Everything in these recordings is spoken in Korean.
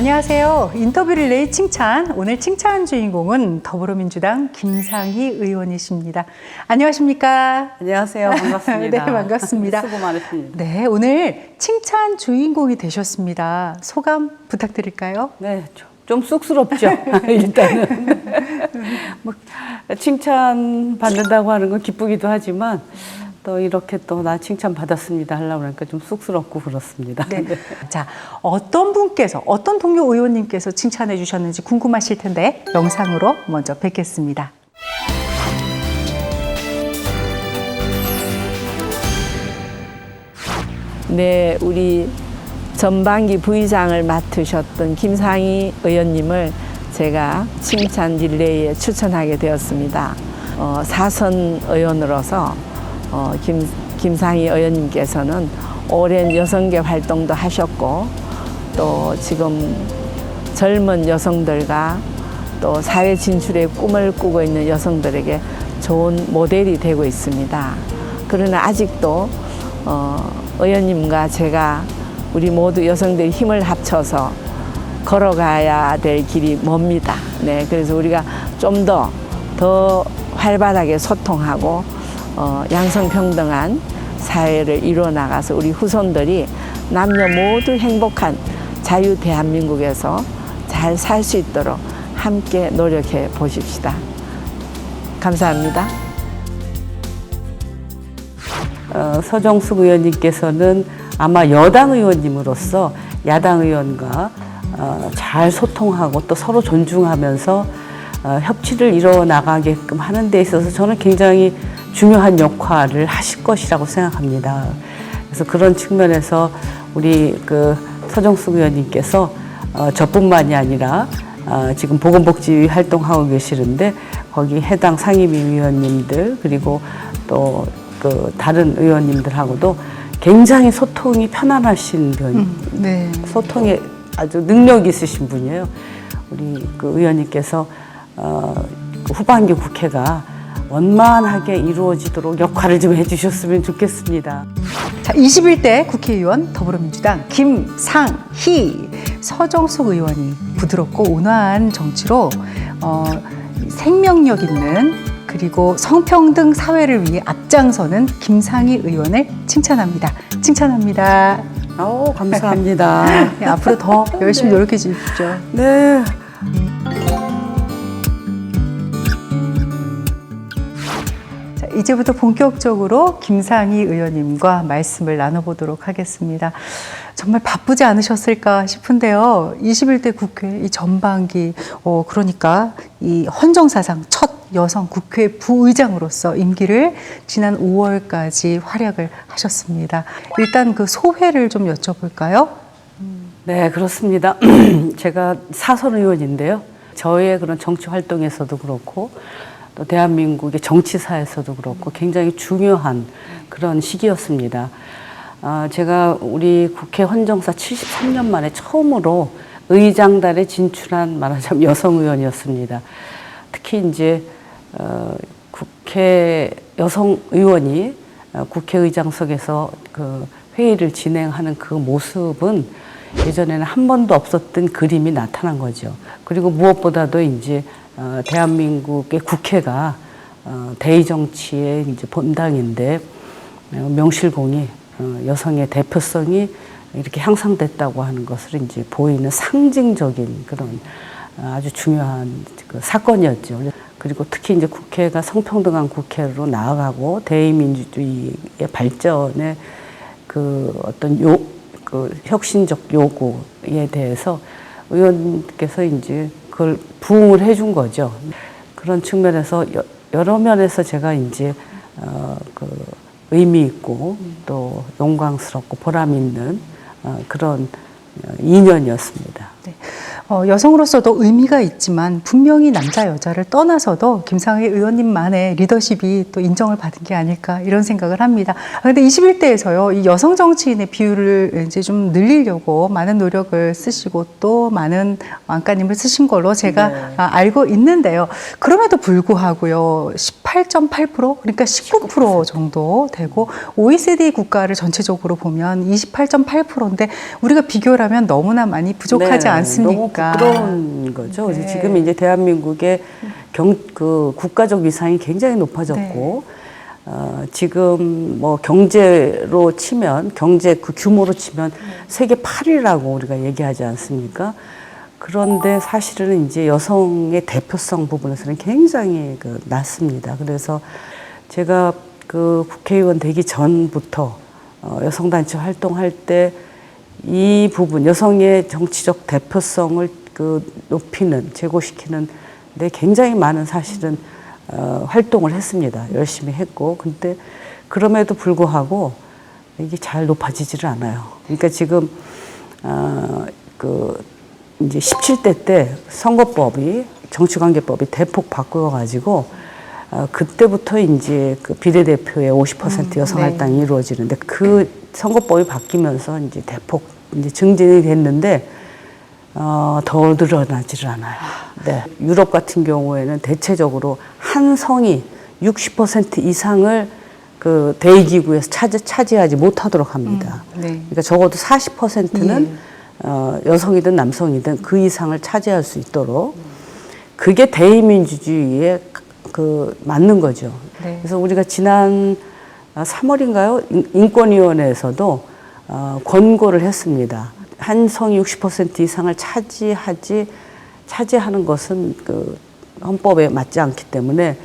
안녕하세요. 인터뷰 릴레이 칭찬. 오늘 칭찬 주인공은 더불어민주당 김상희 의원이십니다. 안녕하십니까? 안녕하세요. 반갑습니다. 네, 반갑습니다. 수고 많으십니다. 네, 오늘 칭찬 주인공이 되셨습니다. 소감 부탁드릴까요? 네, 좀 쑥스럽죠. 일단은 뭐 칭찬 받는다고 하는 건 기쁘기도 하지만 또 이렇게 또 나 칭찬 받았습니다 하려고 하니까 좀 쑥스럽고 그렇습니다. 네. 자, 어떤 분께서, 어떤 동료 의원님께서 칭찬해 주셨는지 궁금하실 텐데 영상으로 먼저 뵙겠습니다. 네, 우리 전반기 부의장을 맡으셨던 김상희 의원님을 제가 칭찬 릴레이에 추천하게 되었습니다. 사선 의원으로서 김상희 의원님께서는 오랜 여성계 활동도 하셨고 또 지금 젊은 여성들과 또 사회 진출의 꿈을 꾸고 있는 여성들에게 좋은 모델이 되고 있습니다. 그러나 아직도 의원님과 제가 우리 모두 여성들이 힘을 합쳐서 걸어가야 될 길이 멉니다. 네, 그래서 우리가 좀 더 활발하게 소통하고 양성평등한 사회를 이루어 나가서 우리 후손들이 남녀 모두 행복한 자유 대한민국에서 잘 살 수 있도록 함께 노력해 보십시다. 감사합니다. 서정숙 의원님께서는 아마 여당 의원님으로서 야당 의원과 잘 소통하고 또 서로 존중하면서 협치를 이루어 나가게끔 하는 데 있어서 저는 굉장히 중요한 역할을 하실 것이라고 생각합니다. 그래서 그런 측면에서 우리 서정숙 의원님께서 저뿐만이 아니라 지금 보건복지위 활동하고 계시는데 거기 해당 상임위 의원님들 그리고 또 다른 의원님들하고도 굉장히 소통이 편안하신 분, 네. 소통에 아주 능력 있으신 분이에요. 우리 의원님께서 후반기 국회가 원만하게 이루어지도록 역할을 좀 해주셨으면 좋겠습니다. 자, 21대 국회의원 더불어민주당 김상희 서정숙 의원이 부드럽고 온화한 정치로 생명력 있는 그리고 성평등 사회를 위해 앞장서는 김상희 의원을 칭찬합니다. 칭찬합니다. 감사합니다. 네, 앞으로 더 열심히 노력해 주십시오. 네. 자, 이제부터 본격적으로 김상희 의원님과 말씀을 나눠보도록 하겠습니다. 정말 바쁘지 않으셨을까 싶은데요. 21대 국회 이 전반기, 그러니까 이 헌정사상 첫 여성 국회 부의장으로서 임기를 지난 5월까지 활약을 하셨습니다. 일단 그 소회를 좀 여쭤볼까요? 네, 그렇습니다. 제가 사선 의원인데요. 저의 그런 정치 활동에서도 그렇고 또 대한민국의 정치사에서도 그렇고 굉장히 중요한 그런 시기였습니다. 제가 우리 국회 헌정사 73년 만에 처음으로 의장단에 진출한 말하자면 여성 의원이었습니다. 특히 이제 국회 여성 의원이 국회의장석에서 그 회의를 진행하는 그 모습은 예전에는 한 번도 없었던 그림이 나타난 거죠. 그리고 무엇보다도 이제 대한민국의 국회가 대의 정치의 이제 본당인데 명실공히 여성의 대표성이 이렇게 향상됐다고 하는 것을 이제 보이는 상징적인 그런 아주 중요한 사건이었죠. 그리고 특히 이제 국회가 성평등한 국회로 나아가고 대의민주주의의 발전에 어떤 혁신적 요구에 대해서 의원께서 이제 그걸 부응을 해준 거죠. 그런 측면에서 여러 면에서 제가 이제 의미 있고 또 영광스럽고 보람 있는 그런 인연이었습니다. 네. 여성으로서도 의미가 있지만 분명히 남자 여자를 떠나서도 김상희 의원님만의 리더십이 또 인정을 받은 게 아닐까 이런 생각을 합니다. 그런데 21대에서요, 이 여성 정치인의 비율을 이제 좀 늘리려고 많은 노력을 쓰시고 또 많은 안가님을 쓰신 걸로 제가 네. 알고 있는데요. 그럼에도 불구하고요, 18.8% 그러니까 19% 정도 되고 OECD 국가를 전체적으로 보면 28.8%인데 우리가 비교를 하면 너무나 많이 부족하지 네, 않습니까? 너무 부끄러운 거죠. 그래서 네. 지금 이제 대한민국의 그 국가적 위상이 굉장히 높아졌고, 지금 뭐 경제로 치면, 경제 그 규모로 치면 세계 8위라고 우리가 얘기하지 않습니까? 그런데 사실은 이제 여성의 대표성 부분에서는 굉장히 낮습니다. 그래서 제가 그 국회의원 되기 전부터 여성단체 활동할 때 이 부분, 여성의 정치적 대표성을 높이는, 제고시키는 데 굉장히 많은 사실은 활동을 했습니다. 열심히 했고. 근데 그럼에도 불구하고 이게 잘 높아지지를 않아요. 그러니까 지금 이제 17대 때 선거법이, 정치관계법이 대폭 바꾸어가지고 그때부터 이제 그 비례대표의 50% 여성 할당이 이루어지는데, 그 선거법이 바뀌면서 이제 대폭 이제 증진이 됐는데 더 늘어나지를 않아요. 네. 유럽 같은 경우에는 대체적으로 한 성이 60% 이상을 그 대의기구에서 차지하지 못하도록 합니다. 그러니까 적어도 40%는 여성이든 남성이든 그 이상을 차지할 수 있도록, 그게 대의민주주의에 맞는 거죠. 네. 그래서 우리가 지난 3월인가요? 인권위원회에서도 권고를 했습니다. 한 성이 60% 이상을 차지하는 것은 그 헌법에 맞지 않기 때문에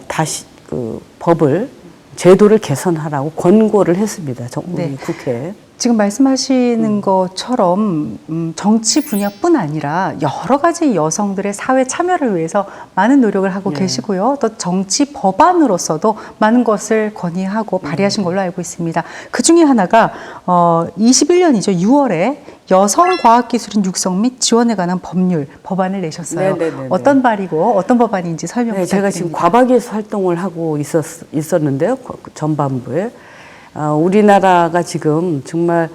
다시 그 법을, 제도를 개선하라고 권고를 했습니다. 우리 국회에. 지금 말씀하시는 것처럼 정치 분야뿐 아니라 여러 가지 여성들의 사회 참여를 위해서 많은 노력을 하고 계시고요. 또 정치 법안으로서도 많은 것을 건의하고 발의하신 걸로 알고 있습니다. 그 중에 하나가 21년이죠. 6월에 여성과학기술인 육성 및 지원에 관한 법안을 내셨어요. 네네네네. 어떤 발이고 어떤 법안인지 설명 부탁드립니다. 제가 지금 과방위에서 활동을 하고 있었는데요. 전반부에. 우리나라가 지금 정말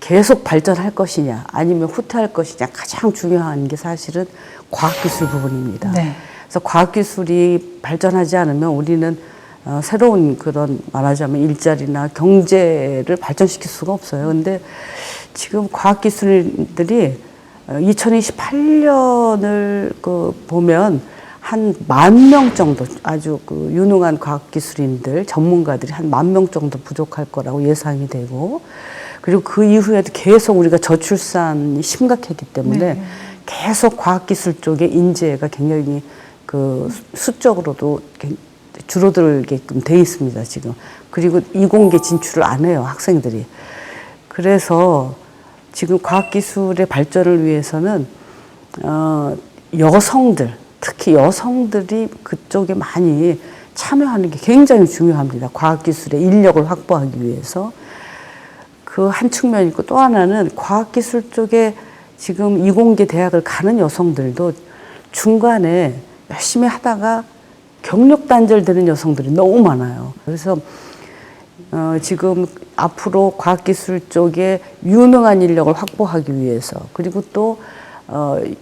계속 발전할 것이냐 아니면 후퇴할 것이냐, 가장 중요한 게 사실은 과학기술 부분입니다. 그래서 과학기술이 발전하지 않으면 우리는 새로운 그런, 말하자면 일자리나 경제를 발전시킬 수가 없어요. 근데 지금 과학기술인들이 2028년을 보면 한 10,000명 정도, 아주 유능한 과학기술인들, 전문가들이 한 10,000명 정도 부족할 거라고 예상이 되고, 그리고 그 이후에도 계속 우리가 저출산이 심각했기 때문에 계속 과학기술 쪽의 인재가 굉장히 수적으로도 줄어들게끔 돼 있습니다, 지금. 그리고 이공계 진출을 안 해요, 학생들이. 그래서 지금 과학기술의 발전을 위해서는 여성들, 특히 여성들이 그쪽에 많이 참여하는 게 굉장히 중요합니다. 과학기술의 인력을 확보하기 위해서. 그 한 측면이 있고, 또 하나는 과학기술 쪽에 지금 이공계 대학을 가는 여성들도 중간에 열심히 하다가 경력 단절되는 여성들이 너무 많아요. 그래서 지금 앞으로 과학기술 쪽에 유능한 인력을 확보하기 위해서, 그리고 또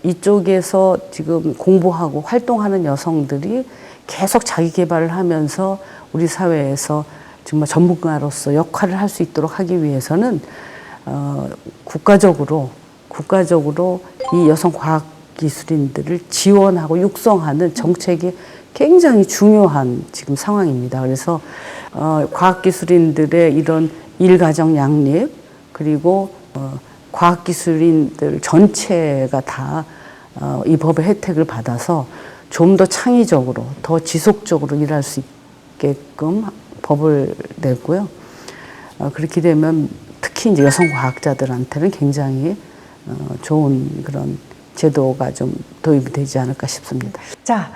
이쪽에서 지금 공부하고 활동하는 여성들이 계속 자기 개발을 하면서 우리 사회에서 정말 전문가로서 역할을 할 수 있도록 하기 위해서는 국가적으로 이 여성 과학기술인들을 지원하고 육성하는 정책이 굉장히 중요한 지금 상황입니다. 그래서 과학기술인들의 이런 일가정 양립, 그리고 과학기술인들 전체가 다 이 법의 혜택을 받아서 좀 더 창의적으로, 더 지속적으로 일할 수 있게끔 법을 냈고요. 그렇게 되면 특히 이제 여성 과학자들한테는 굉장히 좋은 그런 제도가 좀 도입이 되지 않을까 싶습니다. 자,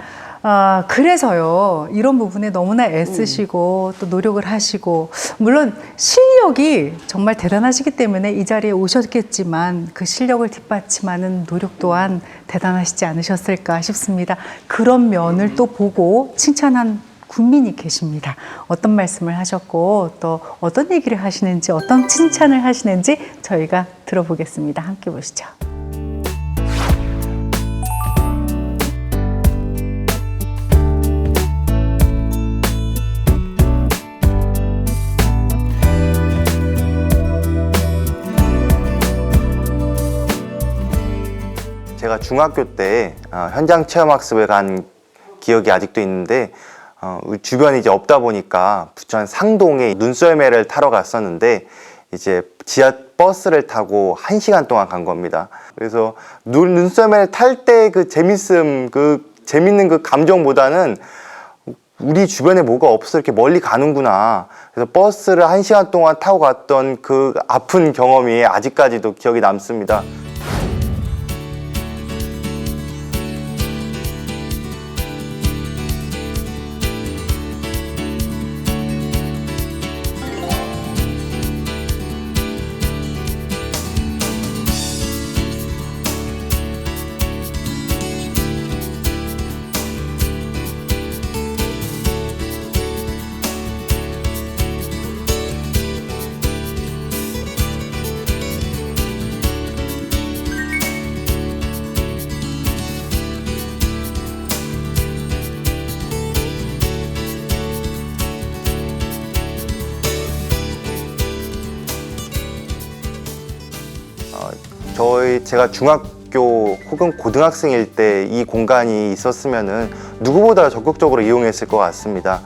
그래서요, 이런 부분에 너무나 애쓰시고 또 노력을 하시고, 물론 실력이 정말 대단하시기 때문에 이 자리에 오셨겠지만 그 실력을 뒷받침하는 노력 또한 대단하시지 않으셨을까 싶습니다. 그런 면을 또 보고 칭찬한 국민이 계십니다. 어떤 말씀을 하셨고 또 어떤 얘기를 하시는지, 어떤 칭찬을 하시는지 저희가 들어보겠습니다. 함께 보시죠. 제가 중학교 때 현장 체험학습을 간 기억이 아직도 있는데, 주변이 이제 없다 보니까 부천 상동에 눈썰매를 타러 갔었는데, 이제 지하 버스를 타고 1시간 동안 간 겁니다. 그래서 눈썰매를 탈 때 그 재밌는 그 감정보다는 우리 주변에 뭐가 없어 이렇게 멀리 가는구나. 그래서 버스를 1시간 동안 타고 갔던 그 아픈 경험이 아직까지도 기억이 남습니다. 제가 중학교 혹은 고등학생일 때 이 공간이 있었으면은 누구보다 적극적으로 이용했을 것 같습니다.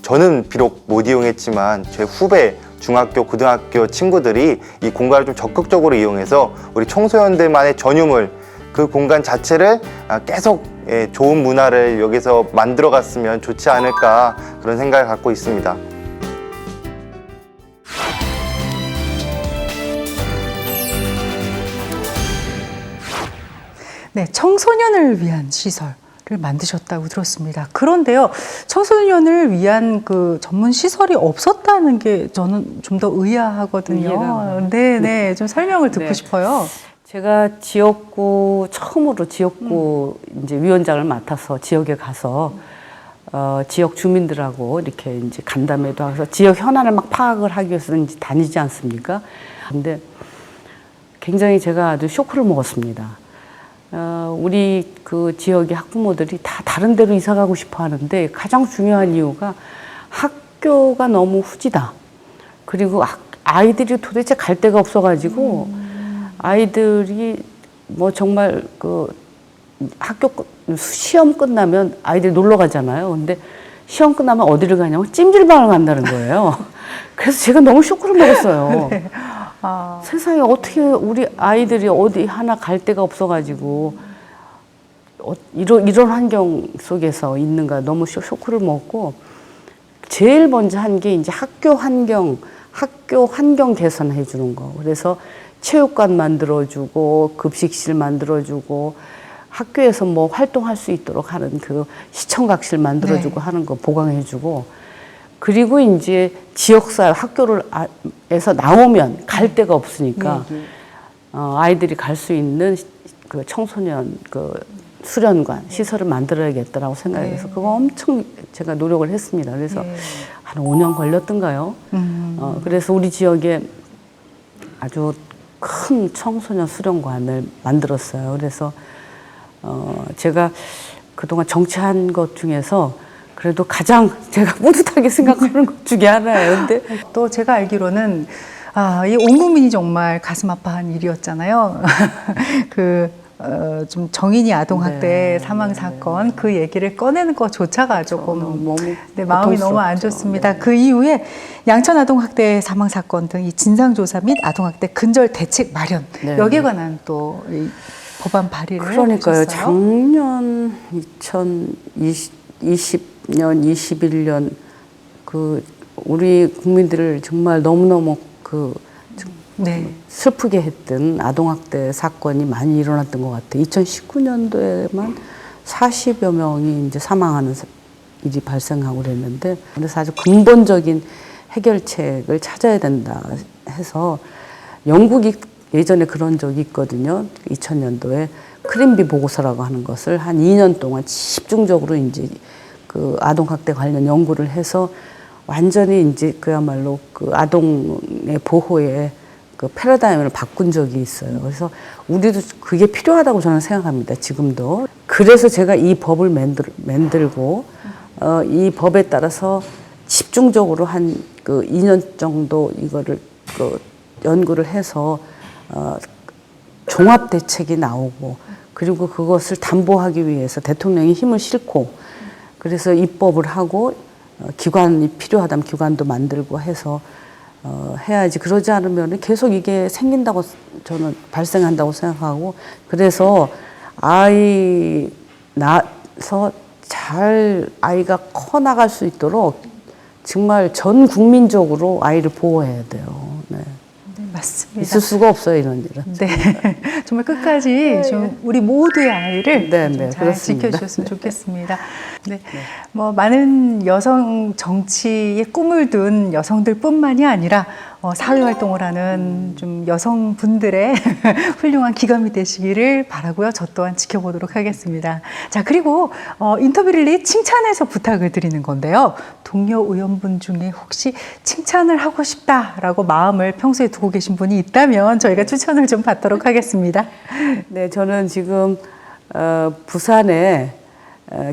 저는 비록 못 이용했지만 제 후배 중학교, 고등학교 친구들이 이 공간을 좀 적극적으로 이용해서 우리 청소년들만의 전유물, 그 공간 자체를 계속 좋은 문화를 여기서 만들어 갔으면 좋지 않을까, 그런 생각을 갖고 있습니다. 네, 청소년을 위한 시설을 만드셨다고 들었습니다. 그런데요, 청소년을 위한 그 전문 시설이 없었다는 게 저는 좀 더 의아하거든요. 네, 좀 설명을 듣고 싶어요. 제가 처음으로 지역구 이제 위원장을 맡아서 지역에 가서 지역 주민들하고 이렇게 이제 간담회도 하면서 지역 현안을 막 파악을 하기 위해서는 이제 다니지 않습니까? 근데 굉장히 제가 아주 쇼크를 먹었습니다. 우리 그 지역의 학부모들이 다 다른 데로 이사 가고 싶어 하는데, 가장 중요한 이유가 학교가 너무 후지다. 그리고 아이들이 도대체 갈 데가 없어가지고 아이들이 뭐 정말 그 학교 시험 끝나면 아이들이 놀러 가잖아요. 근데 시험 끝나면 어디를 가냐면 찜질방을 간다는 거예요. 그래서 제가 너무 쇼크를 먹었어요. 네. 세상에 어떻게 우리 아이들이 어디 하나 갈 데가 없어가지고 이런 환경 속에서 있는가, 너무 쇼크를 먹고, 제일 먼저 한 게 이제 학교 환경 개선해 주는 거. 그래서 체육관 만들어주고, 급식실 만들어주고, 학교에서 뭐 활동할 수 있도록 하는 그 시청각실 만들어주고 하는 거 보강해주고, 그리고 이제 지역사회 학교에서 나오면 갈 데가 없으니까 아이들이 갈 수 있는 그 청소년 그 수련관 시설을 만들어야겠다라고 생각해서 그거 엄청 제가 노력을 했습니다. 그래서 한 5년 걸렸던가요? 그래서 우리 지역에 아주 큰 청소년 수련관을 만들었어요. 그래서 제가 그동안 정치한 것 중에서 그래도 가장 제가 뿌듯하게 생각하는 것 중에 하나예요. 근데 또 제가 알기로는 이 온 국민이 정말 가슴 아파한 일이었잖아요. 좀 정인이 아동학대 사망 사건, 그 얘기를 꺼내는 것조차가 조금 마음이 너무 안 좋습니다. 그 이후에 양천 아동학대 사망 사건 등 이 진상조사 및 아동학대 근절 대책 마련, 여기에 관한 또 이 법안 발의를 그러니까요. 하셨어요. 작년 2020년, 21년 그 우리 국민들을 정말 너무너무 슬프게 했던 아동학대 사건이 많이 일어났던 것 같아요. 2019년도에만 40여 명이 이제 사망하는 일이 발생하고 그랬는데, 그래서 아주 근본적인 해결책을 찾아야 된다 해서 영국이 예전에 그런 적이 있거든요. 2000년도에 크림비 보고서라고 하는 것을 한 2년 동안 집중적으로 이제 그 아동학대 관련 연구를 해서 완전히 이제 그야말로 그 아동의 보호에 그 패러다임을 바꾼 적이 있어요. 그래서 우리도 그게 필요하다고 저는 생각합니다. 지금도. 그래서 제가 이 법을 만들고 이 법에 따라서 집중적으로 한 그 2년 정도 이거를 그 연구를 해서 종합 대책이 나오고, 그리고 그것을 담보하기 위해서 대통령이 힘을 싣고, 그래서 입법을 하고 기관이 필요하다면 기관도 만들고 해서 해야지. 그러지 않으면 계속 이게 생긴다고 저는 발생한다고 생각하고, 그래서 아이 낳아서 잘 아이가 커 나갈 수 있도록 정말 전 국민적으로 아이를 보호해야 돼요. 네. 네, 맞습니다. 있을 수가 없어요, 이런 일은. 네, 정말 끝까지 좀 우리 모두의 아이를 네, 좀 네, 잘 그렇습니다. 지켜주셨으면 좋겠습니다. 네, 뭐 많은 여성 정치에 꿈을 둔 여성들뿐만이 아니라 사회 활동을 하는 좀 여성분들의 훌륭한 기감이 되시기를 바라고요. 저 또한 지켜보도록 하겠습니다. 자, 그리고 인터뷰를 칭찬해서 부탁을 드리는 건데요. 동료 의원분 중에 혹시 칭찬을 하고 싶다라고 마음을 평소에 두고 계신 분이 있다면 저희가 추천을 좀 받도록 하겠습니다. 네, 저는 지금 부산에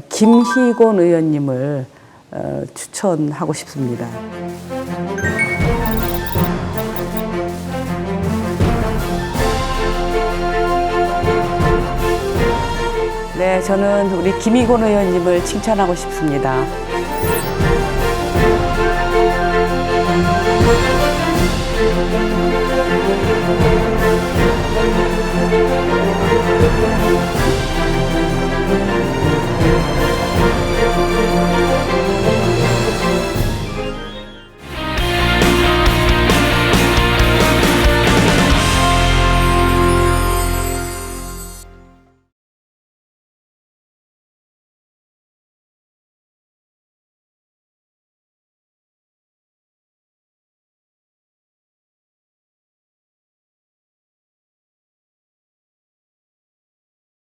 김희곤 의원님을 추천하고 싶습니다. 네, 저는 우리 김희곤 의원님을 칭찬하고 싶습니다.